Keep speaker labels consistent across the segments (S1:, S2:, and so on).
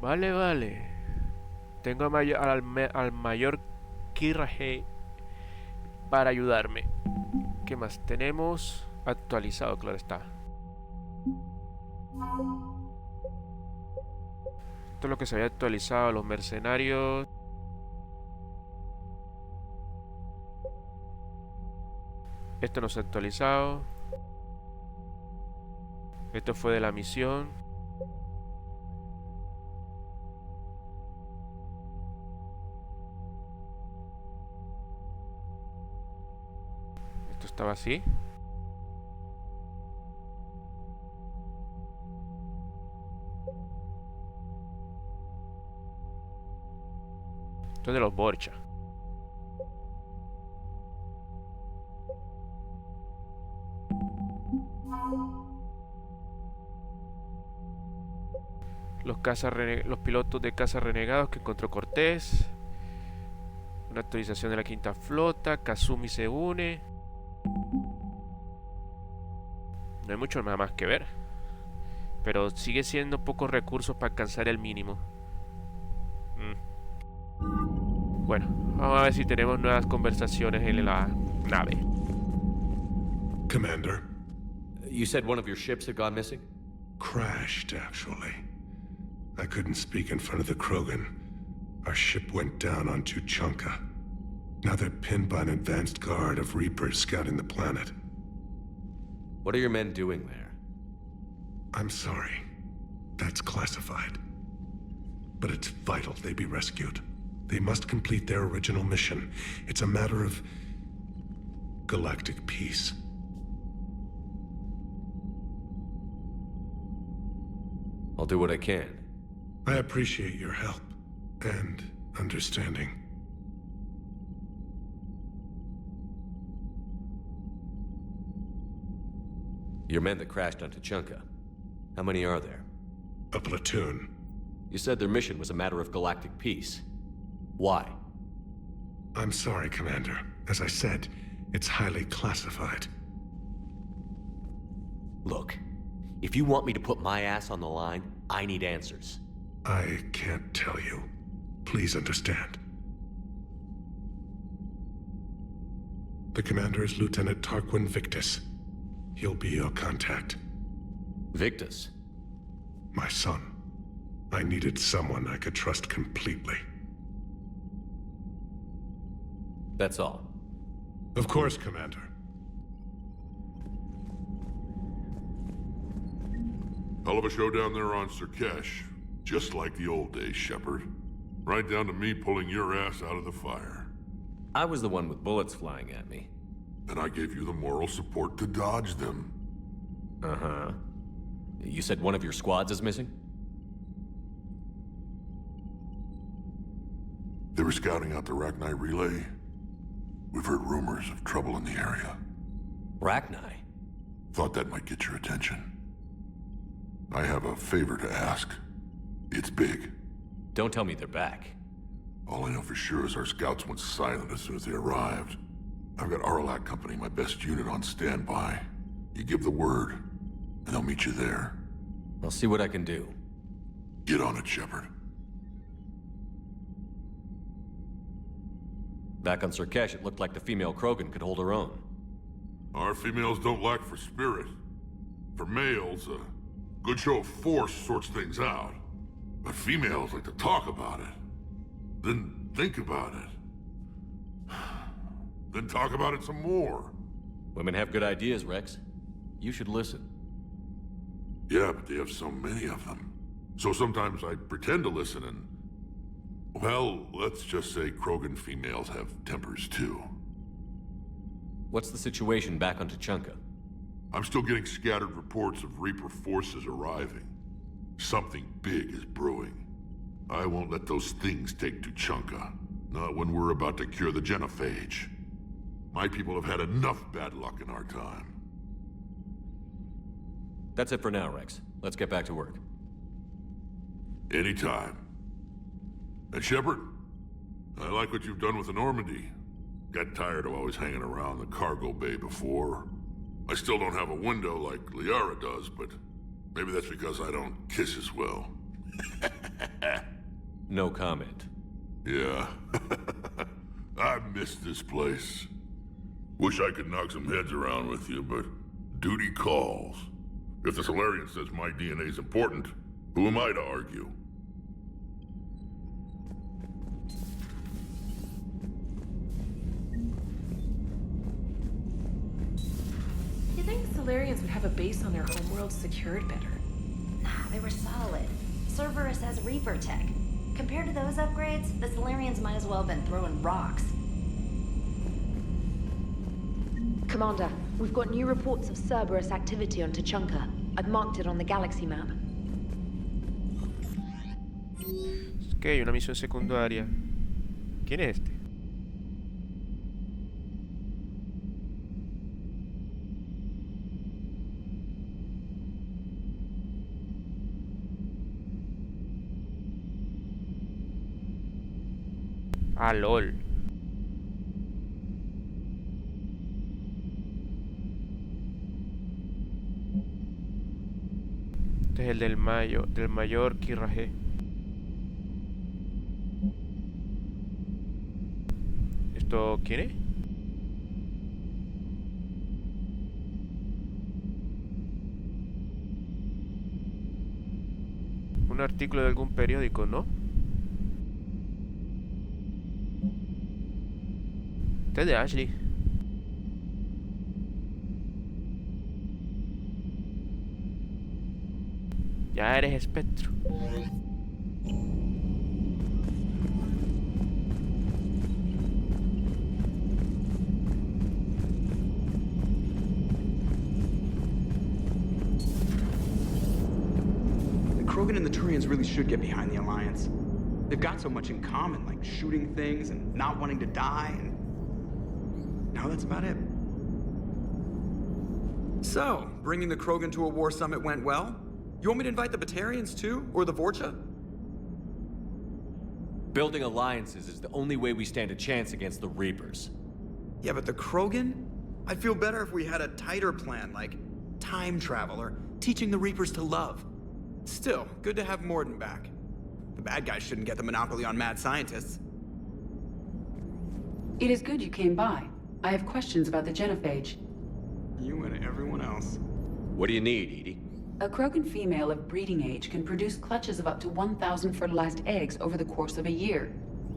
S1: Vale, vale. Tengo al mayor Kirrahe para ayudarme. ¿Qué más tenemos? Actualizado, claro está. Esto es lo que se había actualizado. Los mercenarios. Esto no se ha actualizado. Esto fue de la misión. Esto estaba así. Esto es de los Borcha. Los pilotos de caza renegados que encontró Cortés. Una actualización de la quinta flota. Kazumi se une. No hay mucho nada más que ver. Pero sigue siendo pocos recursos para alcanzar el mínimo. Bueno, vamos a ver si tenemos nuevas conversaciones en la nave.
S2: Commander.
S3: You said one of your ships had gone missing?
S2: Crashed, actually. I couldn't speak in front of the Krogan. Our ship went down on Tuchanka. Now they're pinned by an advanced guard of Reapers scouting the planet.
S3: What are your men doing there?
S2: I'm sorry. That's classified. But it's vital they be rescued. They must complete their original mission. It's a matter of galactic peace.
S3: I'll do what I can.
S2: I appreciate your help and understanding.
S3: Your men that crashed on Tuchanka. How many are there?
S2: A platoon.
S3: You said their mission was a matter of galactic peace. Why?
S2: I'm sorry, Commander. As I said, it's highly classified.
S3: Look, if you want me to put my ass on the line, I need answers.
S2: I can't tell you. Please understand. The commander is Lieutenant Tarquin Victus. He'll be your contact.
S3: Victus?
S2: My son. I needed someone I could trust completely.
S3: That's all.
S2: Of course, Commander.
S4: Hell of a show down there on Sirkesh. Just like the old days, Shepard. Right down to me pulling your ass out of the fire.
S3: I was the one with bullets flying at me.
S4: And I gave you the moral support to dodge them.
S3: Uh-huh. You said one of your squads is missing?
S4: They were scouting out the Rachni relay. We've heard rumors of trouble in the area.
S3: Rachni?
S4: Thought that might get your attention. I have a favor to ask. It's big.
S3: Don't tell me they're back.
S4: All I know for sure is our scouts went silent as soon as they arrived. I've got Arlac Company, my best unit, on standby. You give the word, and I'll meet you there.
S3: I'll see what I can do.
S4: Get on it, Shepard.
S3: Back on Sirkesh, it looked like the female Krogan could hold her own.
S4: Our females don't lack for spirit. For males, a good show of force sorts things out. But females like to talk about it. Then think about it. Then talk about it some more.
S3: Women have good ideas, Rex. You should listen.
S4: Yeah, but they have so many of them. So sometimes I pretend to listen and... Well, let's just say Krogan females have tempers too.
S3: What's the situation back on Tuchanka?
S4: I'm still getting scattered reports of Reaper forces arriving. Something big is brewing. I won't let those things take Tuchanka. Not when we're about to cure the genophage. My people have had enough bad luck in our time.
S3: That's it for now, Rex. Let's get back to work.
S4: Anytime. And Shepard, I like what you've done with the Normandy. Got tired of always hanging around the cargo bay before. I still don't have a window like Liara does, but maybe that's because I don't kiss as well.
S3: No comment.
S4: Yeah. I miss this place. Wish I could knock some heads around with you, but duty calls. If the Solarian says my DNA's important, who am I to argue?
S5: You think Solarians would have a base on their homeworld secured better?
S6: Nah, they were solid. Cerberus has Reaper tech. Compared to those upgrades, the Solarians might as well have been throwing rocks.
S7: Commander, we've got new reports of Cerberus activity on Tuchanka. I've marked it on the galaxy map.
S1: Ok, una misión secundaria. ¿Quién es este? Ah, LOL. Este es el del mayor Kirraje. ¿Esto quién es? Un artículo de algún periódico, ¿no? Este es de Ashley. Ya eres espectro.
S8: The Krogan and the Turians really should get behind the Alliance. They've got so much in common, like shooting things and not wanting to die, and now that's about it. So, bringing the Krogan to a war summit went well? You want me to invite the Batarians too? Or the Vorcha?
S3: Building alliances is the only way we stand a chance against the Reapers.
S8: Yeah, but the Krogan? I'd feel better if we had a tighter plan, like time travel or teaching the Reapers to love. Still, good to have Morden back. The bad guys shouldn't get the monopoly on mad scientists.
S5: It is good you came by. I have questions about the genophage.
S8: You and everyone else.
S3: What do you need, Edie?
S5: A Krogan female of breeding age can produce clutches of up to 1,000 fertilized eggs over the course of a year.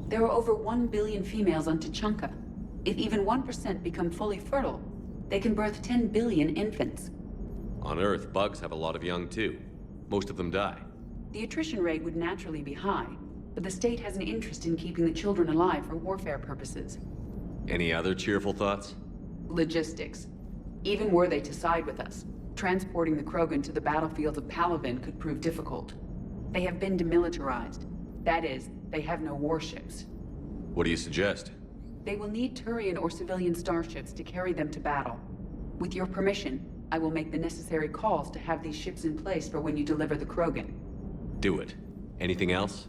S5: There are over 1 billion females on Tuchanka. If even 1% become fully fertile, they can birth 10 billion infants.
S3: On Earth, bugs have a lot of young too. Most of them die.
S5: The attrition rate would naturally be high, but the state has an interest in keeping the children alive for warfare purposes.
S3: Any other cheerful thoughts?
S5: Logistics. Even were they to side with us, transporting the Krogan to the battlefields of Palaven could prove difficult. They have been demilitarized. That is, they have no warships.
S3: What do you suggest?
S5: They will need Turian or civilian starships to carry them to battle. With your permission, I will make the necessary calls to have these ships in place for when you deliver the Krogan.
S3: Do it. Anything else?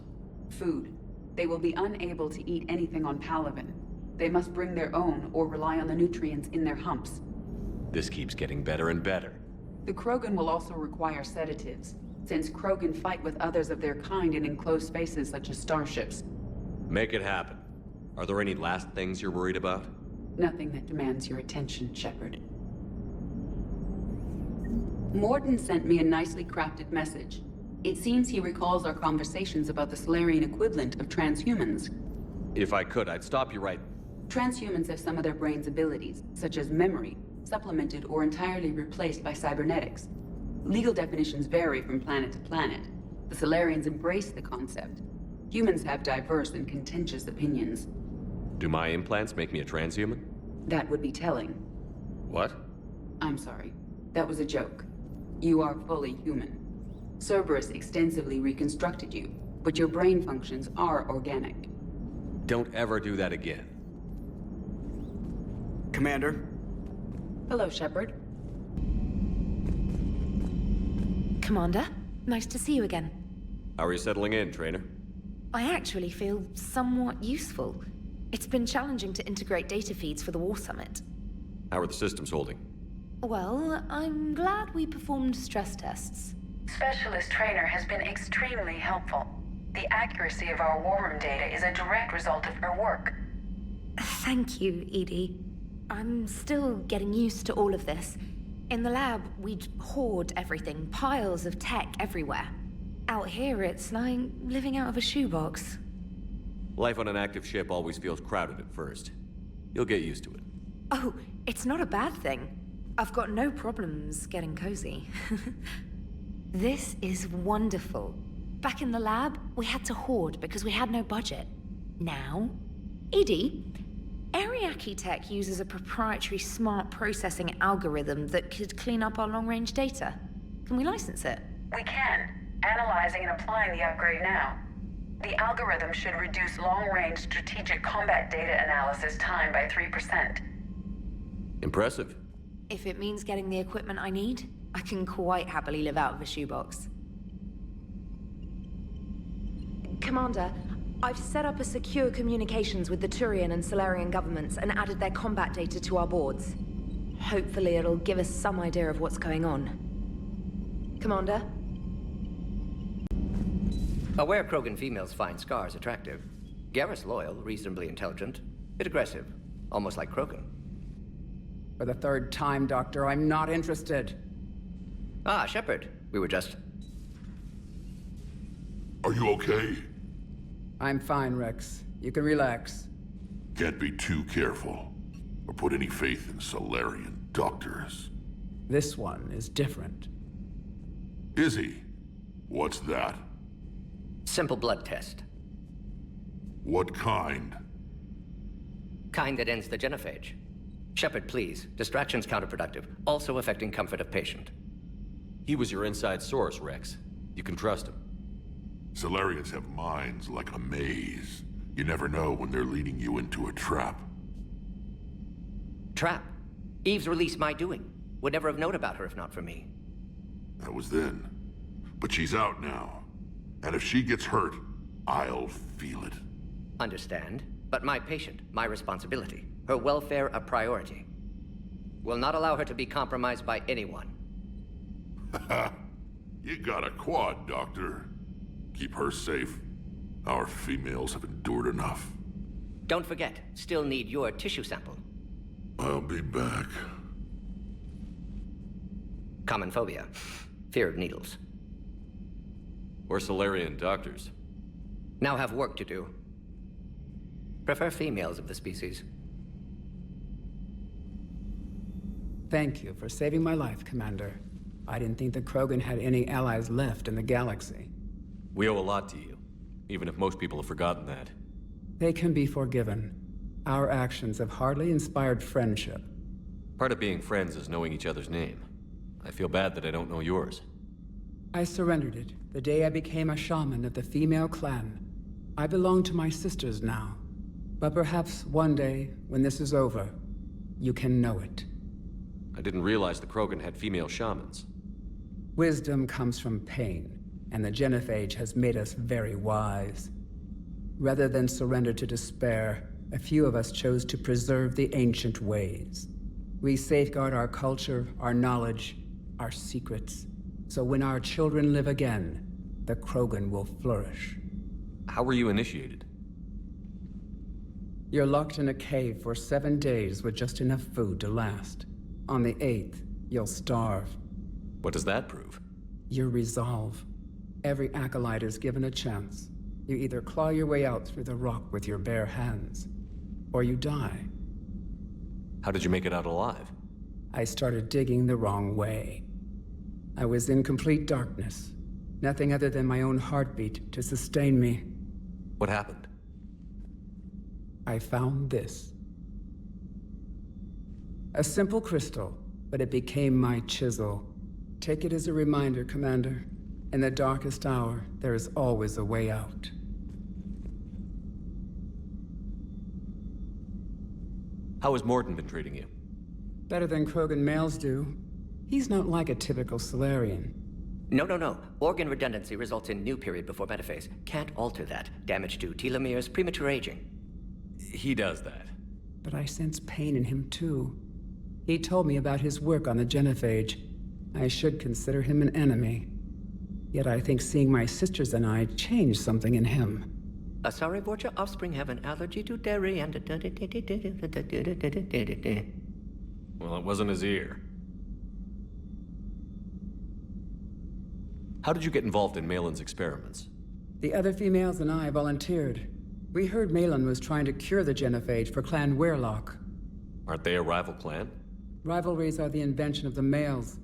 S5: Food. They will be unable to eat anything on Palaven. They must bring their own or rely on the nutrients in their humps.
S3: This keeps getting better and better.
S5: The Krogan will also require sedatives, since Krogan fight with others of their kind in enclosed spaces such as starships.
S3: Make it happen. Are there any last things you're worried about?
S5: Nothing that demands your attention, Shepard. Morden sent me a nicely crafted message. It seems he recalls our conversations about the Solarian equivalent of transhumans.
S3: If I could, I'd stop you right...
S5: Transhumans have some of their brain's abilities, such as memory, supplemented or entirely replaced by cybernetics. Legal definitions vary from planet to planet. The Solarians embrace the concept. Humans have diverse and contentious opinions.
S3: Do my implants make me a transhuman?
S5: That would be telling.
S3: What?
S5: I'm sorry. That was a joke. You are fully human. Cerberus extensively reconstructed you, but your brain functions are organic.
S3: Don't ever do that again.
S8: Commander?
S5: Hello, Shepard.
S7: Commander, nice to see you again.
S3: How are you settling in, trainer?
S7: I actually feel somewhat useful. It's been challenging to integrate data feeds for the War Summit.
S3: How are the systems holding?
S7: Well, I'm glad we performed stress tests.
S5: Specialist Trainer has been extremely helpful. The accuracy of our war room data is a direct result of her work.
S7: Thank you, Edie. I'm still getting used to all of this. In the lab, we'd hoard everything, piles of tech everywhere. Out here, it's like living out of a shoebox.
S3: Life on an active ship always feels crowded at first. You'll get used to it.
S7: Oh, it's not a bad thing. I've got no problems getting cozy. This is wonderful. Back in the lab, we had to hoard because we had no budget. Now, Edie, Ariake Tech uses a proprietary smart processing algorithm that could clean up our long-range data. Can we license it?
S5: We can. Analyzing and applying the upgrade now. The algorithm should reduce long-range strategic combat data analysis time by 3%.
S3: Impressive.
S7: If it means getting the equipment I need, I can quite happily live out of a shoebox. Commander, I've set up a secure communications with the Turian and Solarian governments and added their combat data to our boards. Hopefully it'll give us some idea of what's going on. Commander?
S9: Aware Krogan females find Scars attractive. Garrus loyal, reasonably intelligent, bit aggressive, almost like Krogan.
S10: For the third time, Doctor, I'm not interested.
S9: Ah, Shepard. We were just...
S4: Are you okay?
S10: I'm fine, Rex. You can relax.
S4: Can't be too careful, or put any faith in Solarian doctors.
S10: This one is different.
S4: Is he? What's that?
S9: Simple blood test.
S4: What kind?
S9: Kind that ends the genophage. Shepard, please. Distraction's counterproductive, also affecting comfort of patient.
S3: He was your inside source, Rex. You can trust him.
S4: Solarians have minds like a maze. You never know when they're leading you into a trap.
S9: Trap? Eve's release my doing. Would never have known about her if not for me.
S4: That was then. But she's out now. And if she gets hurt, I'll feel it.
S9: Understand. But my patient, my responsibility. Her welfare a priority. Will not allow her to be compromised by anyone.
S4: You got a quad, Doctor. Keep her safe. Our females have endured enough.
S9: Don't forget, still need your tissue sample.
S4: I'll be back.
S9: Common phobia. Fear of needles.
S3: Or Solarian doctors.
S9: Now have work to do. Prefer females of the species.
S10: Thank you for saving my life, Commander. I didn't think the Krogan had any allies left in the galaxy.
S3: We owe a lot to you, even if most people have forgotten that.
S10: They can be forgiven. Our actions have hardly inspired friendship.
S3: Part of being friends is knowing each other's name. I feel bad that I don't know yours.
S10: I surrendered it the day I became a shaman of the female clan. I belong to my sisters now. But perhaps one day, when this is over, you can know it.
S3: I didn't realize the Krogan had female shamans.
S10: Wisdom comes from pain, and the genophage has made us very wise. Rather than surrender to despair, a few of us chose to preserve the ancient ways. We safeguard our culture, our knowledge, our secrets, so when our children live again, the Krogan will flourish.
S3: How were you initiated?
S10: You're locked in a cave for 7 days with just enough food to last. On the 8th, you'll starve.
S3: What does that prove?
S10: Your resolve. Every acolyte is given a chance. You either claw your way out through the rock with your bare hands, or you die.
S3: How did you make it out alive?
S10: I started digging the wrong way. I was in complete darkness. Nothing other than my own heartbeat to sustain me.
S3: What happened?
S10: I found this. A simple crystal, but it became my chisel. Take it as a reminder, Commander. In the darkest hour, there is always a way out.
S3: How has Mordin been treating you?
S10: Better than Krogan males do. He's not like a typical Solarian.
S9: No. Organ redundancy results in new period before metaphase. Can't alter that. Damage to telomeres, premature aging.
S3: He does that.
S10: But I sense pain in him too. He told me about his work on the genophage. I should consider him an enemy. Yet I think seeing my sisters and I changed something in him.
S9: Sorry, Vorcha, offspring have an allergy to dairy and...
S3: Well, it wasn't his ear. How did you get involved in Malin's experiments?
S10: The other females and I volunteered. We heard Malin was trying to cure the genophage for Clan Weirlock.
S3: Aren't they a rival clan?
S10: Rivalries are the invention of the males.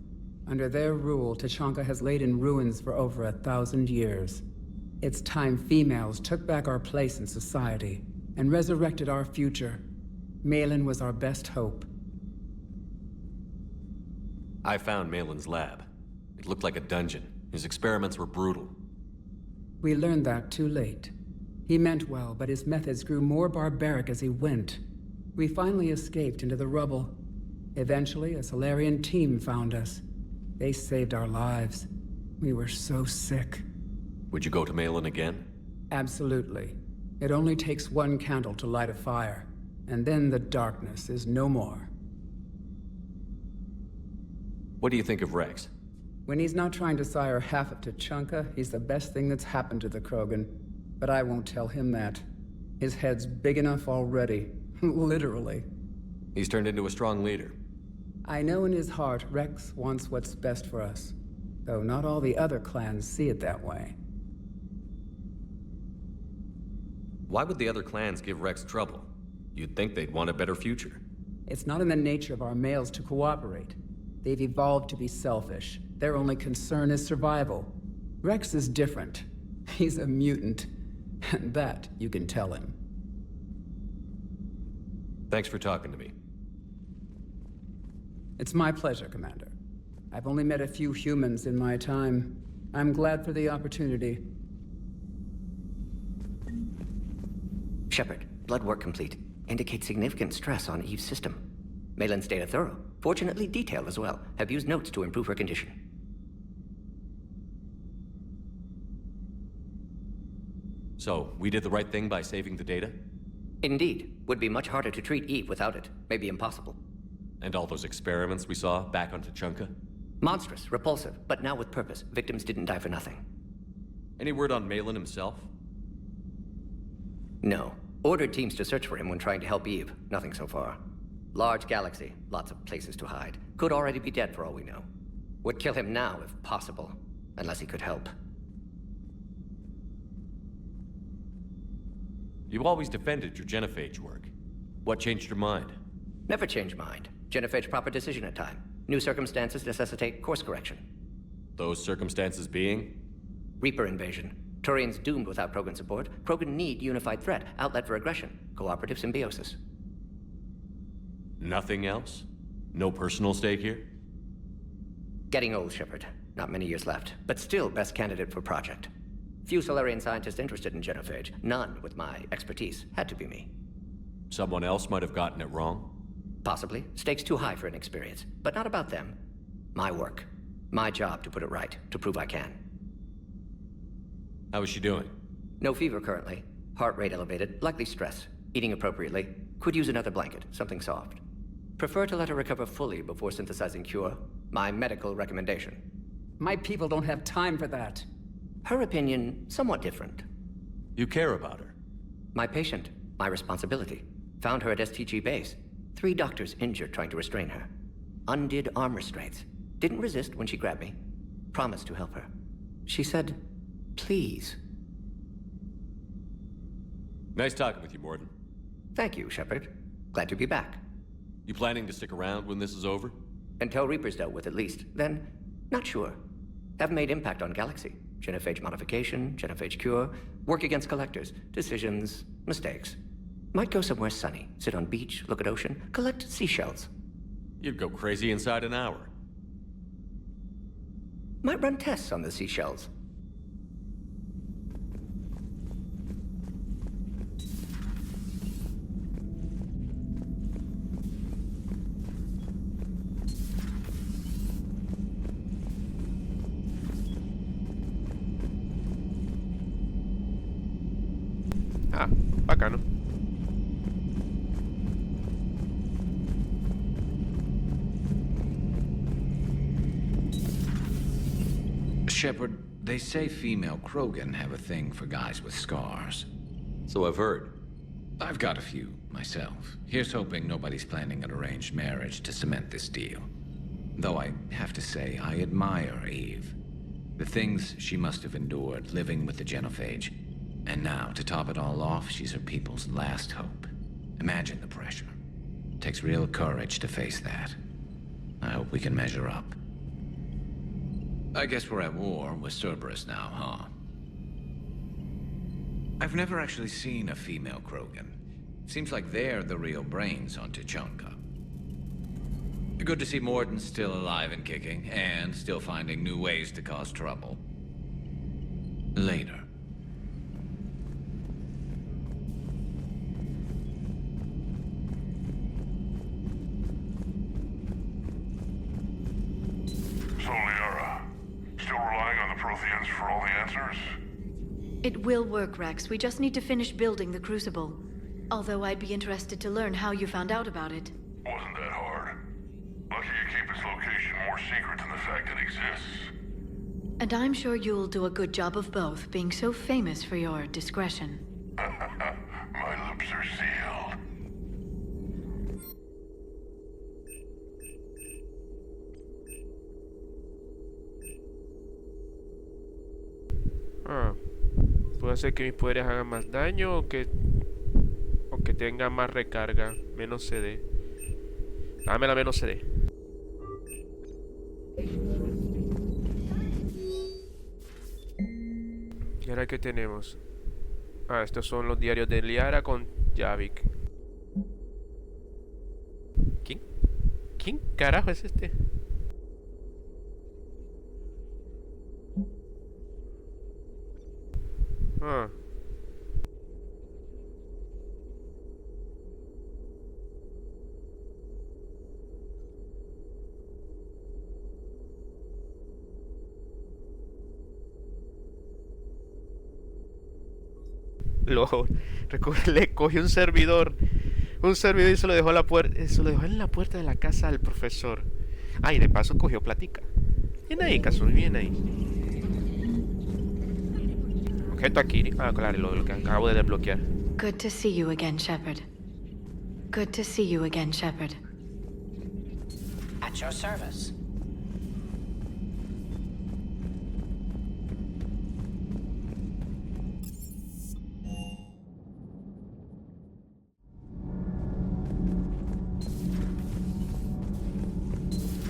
S10: Under their rule, Tuchanka has laid in ruins for over 1,000 years. It's time females took back our place in society and resurrected our future. Malin was our best hope.
S3: I found Malin's lab. It looked like a dungeon. His experiments were brutal.
S10: We learned that too late. He meant well, but his methods grew more barbaric as he went. We finally escaped into the rubble. Eventually, a Solarian team found us. They saved our lives. We were so sick.
S3: Would you go to Malin again?
S10: Absolutely. It only takes one candle to light a fire, and then the darkness is no more.
S3: What do you think of Rex?
S10: When he's not trying to sire half of Tuchanka, he's the best thing that's happened to the Krogan. But I won't tell him that. His head's big enough already. Literally.
S3: He's turned into a strong leader.
S10: I know in his heart Rex wants what's best for us. Though not all the other clans see it that way.
S3: Why would the other clans give Rex trouble? You'd think they'd want a better future.
S10: It's not in the nature of our males to cooperate. They've evolved to be selfish. Their only concern is survival. Rex is different. He's a mutant. And that you can tell him.
S3: Thanks for talking to me.
S10: It's my pleasure, Commander. I've only met a few humans in my time. I'm glad for the opportunity.
S9: Shepard, blood work complete. Indicates significant stress on Eve's system. Malin's data thorough. Fortunately detailed as well. Have used notes to improve her condition.
S3: So, we did the right thing by saving the data?
S9: Indeed. Would be much harder to treat Eve without it. Maybe impossible.
S3: And all those experiments we saw back on Tuchanka?
S9: Monstrous, repulsive, but now with purpose. Victims didn't die for nothing.
S3: Any word on Malin himself?
S9: No. Ordered teams to search for him when trying to help Eve. Nothing so far. Large galaxy, lots of places to hide. Could already be dead for all we know. Would kill him now if possible. Unless he could help.
S3: You always defended your genophage work. What changed your mind?
S9: Never change mind. Genophage proper decision at time. New circumstances necessitate course correction.
S3: Those circumstances being?
S9: Reaper invasion. Turians doomed without Krogan support. Krogan need unified threat, outlet for aggression, cooperative symbiosis.
S3: Nothing else? No personal stake here?
S9: Getting old, Shepard. Not many years left, but still best candidate for project. Few Solarian scientists interested in genophage. None with my expertise. Had to be me.
S3: Someone else might have gotten it wrong?
S9: Possibly. Stakes too high for inexperience. But not about them. My work. My job to put it right, to prove I can.
S3: How is she doing?
S9: No fever currently. Heart rate elevated, likely stress. Eating appropriately. Could use another blanket, something soft. Prefer to let her recover fully before synthesizing cure. My medical recommendation.
S10: My people don't have time for that.
S9: Her opinion, somewhat different.
S3: You care about her?
S9: My patient, my responsibility. Found her at STG base. 3 doctors injured trying to restrain her. Undid arm restraints. Didn't resist when she grabbed me. Promised to help her. She said, please.
S3: Nice talking with you, Morden.
S9: Thank you, Shepard. Glad to be back.
S3: You planning to stick around when this is over?
S9: Until Reaper's dealt with, at least. Then, not sure. Have made impact on Galaxy. Genophage modification, genophage cure, work against collectors, decisions, mistakes. Might go somewhere sunny, sit on beach, look at ocean, collect seashells.
S3: You'd go crazy inside an hour.
S9: Might run tests on the seashells.
S1: Ah, bacano.
S11: Shepard, They say female Krogan have a thing for guys with scars.
S3: So I've heard.
S11: I've got a few, myself. Here's hoping nobody's planning an arranged marriage to cement this deal. Though I have to say, I admire Eve. The things she must have endured living with the genophage. And now, to top it all off, she's her people's last hope. Imagine the pressure. It takes real courage to face that. I hope we can measure up. I guess we're at war with Cerberus now, huh? I've never actually seen a female Krogan. Seems like they're the real brains on Tuchanka. Good to see Morden's still alive and kicking, and still finding new ways to cause trouble. Later.
S4: So, Liara, still relying on the Protheans for all the answers?
S12: It will work, Rex. We just need to finish building the Crucible. Although I'd be interested to learn how you found out about it.
S4: Wasn't that hard. Lucky you keep its location more secret than the fact it exists.
S12: And I'm sure you'll do a good job of both, being so famous for your discretion.
S4: My lips are sealed.
S1: Puede hacer que mis poderes hagan más daño o que tenga más recarga, menos CD. Dame la menos CD. ¿Y ahora qué tenemos? Estos son los diarios de Liara con Javik. ¿Quién carajo es este? Le cogió un servidor y se lo dejó en la puerta de la casa del profesor. Y de paso cogió platica. Bien ahí, Kazumi, bien ahí. Objeto aquí. Claro, lo que acabo de desbloquear.
S12: Good to see you again, Shepard. Good to see you again, Shepard.
S13: At your service.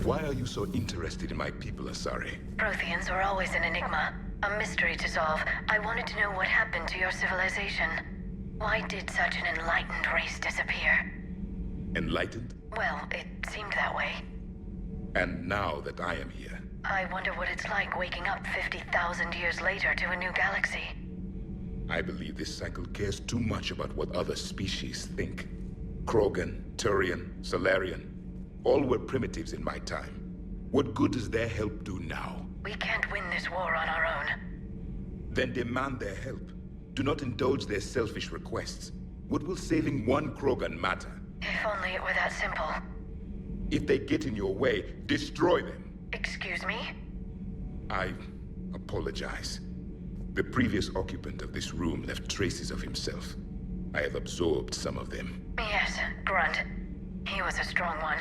S2: Why are you so interested in my people, Asari?
S6: Protheans were always an enigma, a mystery to solve. I wanted to know what happened to your civilization. Why did such an enlightened race disappear?
S2: Enlightened?
S6: Well, it seemed that way.
S2: And now that I am here,
S6: I wonder what it's like waking up 50,000 years later to a new galaxy.
S2: I believe this cycle cares too much about what other species think. Krogan, Turian, Solarian, all were primitives in my time. What good does their help do now?
S6: We can't win this war on our own.
S2: Then demand their help. Do not indulge their selfish requests. What will saving one Krogan matter?
S6: If only it were that simple.
S2: If they get in your way, destroy them.
S6: Excuse me?
S2: I apologize. The previous occupant of this room left traces of himself. I have absorbed some of them.
S6: Yes, Grunt. He was a strong one.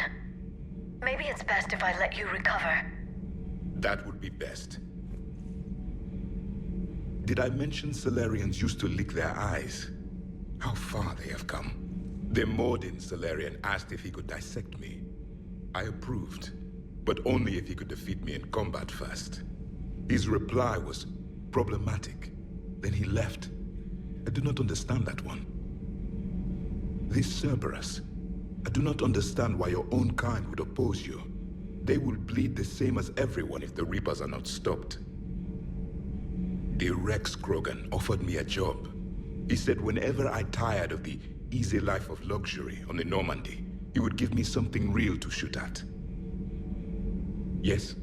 S6: Maybe it's best if I let you recover.
S2: That would be best. Did I mention Solarians used to lick their eyes? How far they have come. The Morden Solarian asked if he could dissect me. I approved, but only if he could defeat me in combat first. His reply was problematic. Then he left. I do not understand that one. This Cerberus, I do not understand why your own kind would oppose you. They will bleed the same as everyone if the Reapers are not stopped. The Rex Krogan offered me a job. He said whenever I tired of the easy life of luxury on the Normandy, he would give me something real to shoot at. Yes?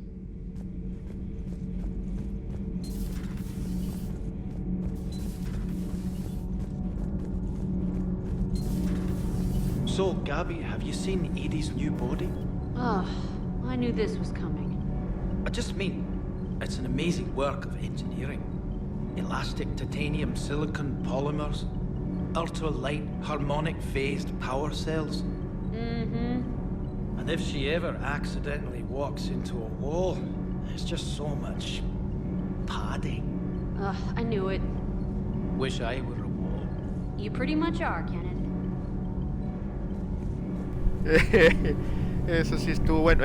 S14: So, Gabby, have you seen Edie's new body?
S15: Oh, I knew this was coming.
S14: I just mean, It's an amazing work of engineering. Elastic titanium silicon polymers, ultra-light harmonic phased power cells. And if she ever accidentally walks into a wall, there's just so much padding.
S15: Ugh, I knew it.
S14: Wish I were a wall.
S15: You pretty much are, Kenneth.
S1: Eso sí estuvo bueno.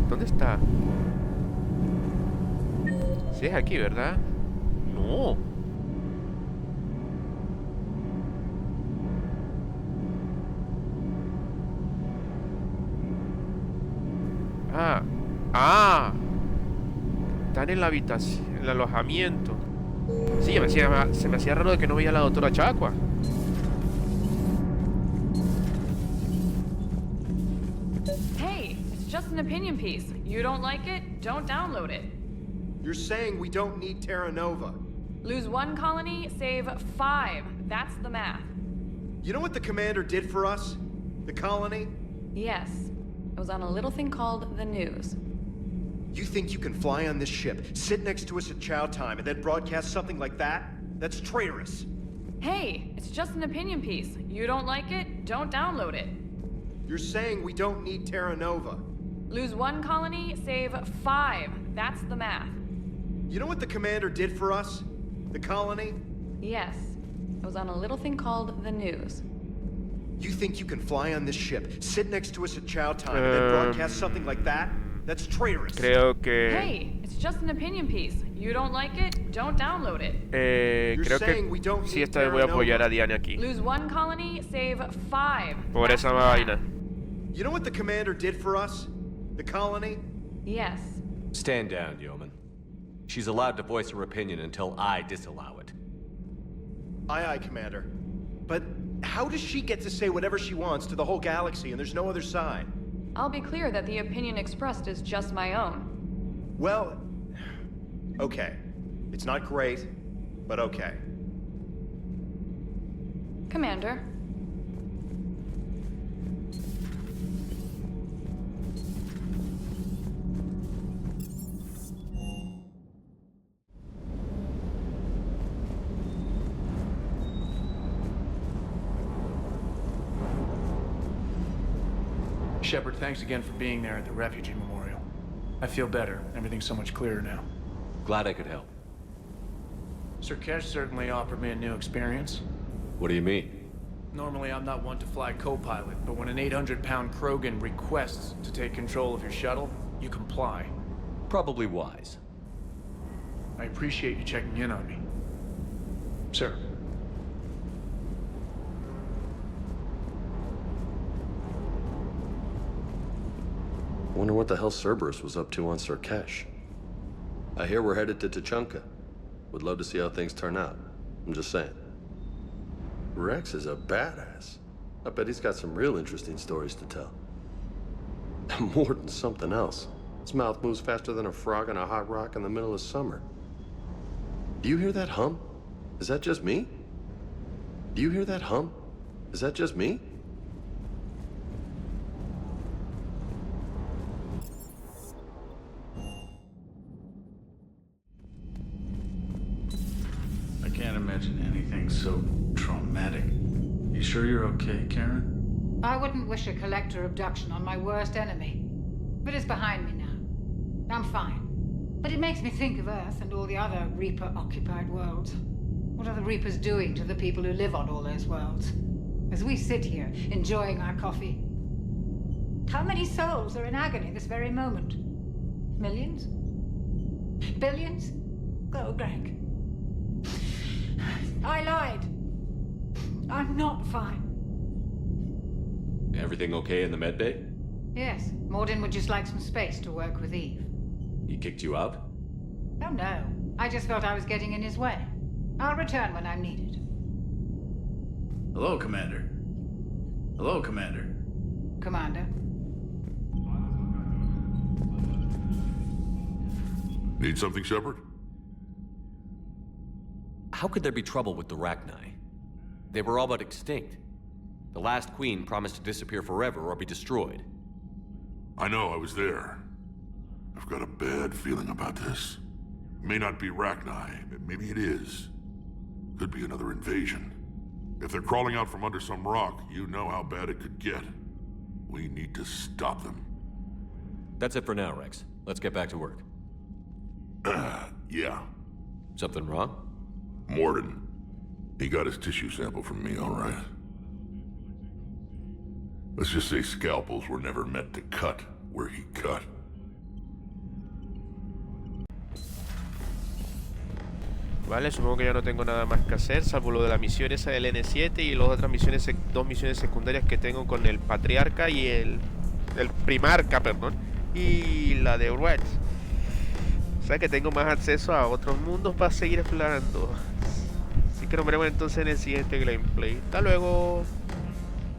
S1: ¿Dónde está? Sí, es aquí, ¿verdad? No. Están en la habitación, en el alojamiento. Sí, se me hacía raro de que no veía a la doctora Chacua.
S16: Hey, it's just an opinion piece. You don't like it? Don't download it.
S17: You're saying we don't need Terra Nova.
S16: Lose 1 colony, save 5. That's the math.
S17: You know what the commander did for us? The colony?
S16: Yes. It was on a little thing called the news.
S17: You think you can fly on this ship, sit next to us at chow time, and then broadcast something like that? That's traitorous.
S16: Hey, it's just an opinion piece. You don't like it? Don't download it.
S17: You're saying we don't need Terra Nova.
S16: Lose 1 colony, save 5. That's the math.
S17: You know what the commander did for us? The colony?
S16: Yes. It was on a little thing called the news.
S17: You think you can fly on this ship, sit next to us at chow time, and then broadcast something like that? That's traitorous.
S1: Creo que...
S16: Hey, it's just an opinion piece. You don't like it? Don't download it.
S1: Creo que sí, esta vez voy a apoyar a Diane aquí.
S16: Lose 1 colony, save 5.
S1: Por esa vaina.
S17: You know what the commander did for us? The colony?
S16: Yes.
S3: Stand down, Yeoman. She's allowed to voice her opinion until I disallow it.
S17: Aye, aye, Commander. But how does she get to say whatever she wants to the whole galaxy and there's no other side?
S16: I'll be clear that the opinion expressed is just my own.
S17: Well, okay. It's not great, but okay.
S16: Commander.
S18: Shepard, thanks again for being there at the Refugee Memorial. I feel better. Everything's so much clearer now.
S3: Glad I could help.
S18: Sir Kesh certainly offered me a new experience.
S3: What do you mean?
S18: Normally, I'm not one to fly co-pilot, but when an 800-pound Krogan requests to take control of your shuttle, you comply.
S3: Probably wise.
S18: I appreciate you checking in on me. Sir.
S19: Wonder what the hell Cerberus was up to on Sir Kesh. I hear we're headed to Tuchanka. Would love to see how things turn out. I'm just saying. Rex is a badass. I bet he's got some real interesting stories to tell. More than something else. His mouth moves faster than a frog on a hot rock in the middle of summer. Do you hear that hum? Is that just me? Do you hear that hum? Is that just me?
S20: I can't imagine anything so traumatic. You sure you're okay, Karen?
S21: I wouldn't wish a collector abduction on my worst enemy. But it's behind me now. I'm fine. But it makes me think of Earth and all the other Reaper-occupied worlds. What are the Reapers doing to the people who live on all those worlds? As we sit here, enjoying our coffee. How many souls are in agony this very moment? Millions? Billions? Go, Greg. I lied. I'm not fine.
S3: Everything okay in the med bay?
S21: Yes, Morden would just like some space to work with Eve.
S3: He kicked you out?
S21: Oh no, I just felt I was getting in his way. I'll return when I'm needed.
S20: Hello, Commander. Hello, Commander.
S21: Commander.
S4: Need something, Shepard?
S3: How could there be trouble with the Rachni? They were all but extinct. The last queen promised to disappear forever or be destroyed.
S4: I know, I was there. I've got a bad feeling about this. May not be Rachni, but maybe it is. Could be another invasion. If they're crawling out from under some rock, you know how bad it could get. We need to stop them.
S3: That's it for now, Rex. Let's get back to work.
S4: Yeah.
S3: Something wrong?
S4: Morden. He got his tissue sample from me, all right. Let's just say scalpels were never meant to cut where he cut.
S1: Vale, supongo que ya no tengo nada más que hacer, salvo lo de la misión esa del N7 y las otras misiones, dos misiones secundarias que tengo con el Patriarca y el Primarca, perdón, y la de Rex. O sea que tengo más acceso a otros mundos para seguir explorando. Así que nos veremos entonces en el siguiente gameplay. Hasta luego.